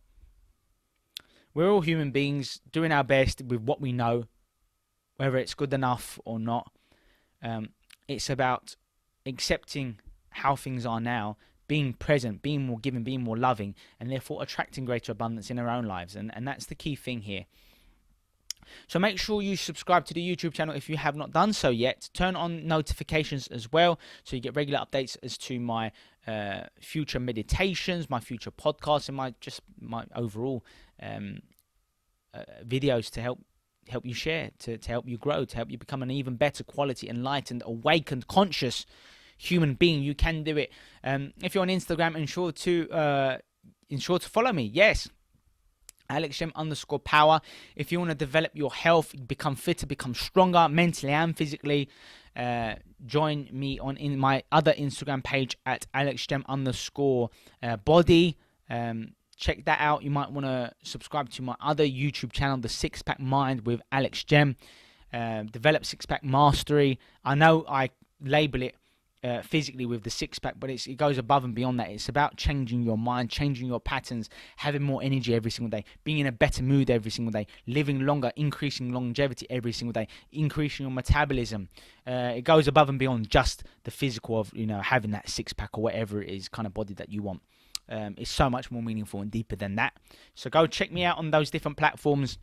We're all human beings doing our best with what we know, whether it's good enough or not. It's about accepting how things are now, being present, being more giving, being more loving, and therefore attracting greater abundance in our own lives. And that's the key thing here. So make sure you subscribe to the YouTube channel if you have not done so yet. Turn on notifications as well, so you get regular updates as to my future meditations, my future podcasts, and my overall videos to help you share, to help you grow, to help you become an even better quality, enlightened, awakened, conscious human being. You can do it. If you're on Instagram, ensure to follow me. Yes, AlexGem_power. If you want to develop your health, become fitter, become stronger mentally and physically, join me in my other Instagram page at AlexGem_body. Check that out. You might want to subscribe to my other YouTube channel, The Six Pack Mind with Alex Gem. Develop Six Pack Mastery. I know I label it physically with the six pack, but it goes above and beyond that. It's about changing your mind, changing your patterns, having more energy every single day, being in a better mood every single day, living longer, increasing longevity every single day, increasing your metabolism. It goes above and beyond just the physical of having that six pack or whatever it is kind of body that you want. It's so much more meaningful and deeper than that. So go check me out on those different platforms.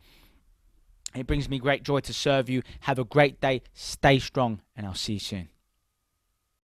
It brings me great joy to serve you. Have a great day. Stay strong, and I'll see you soon.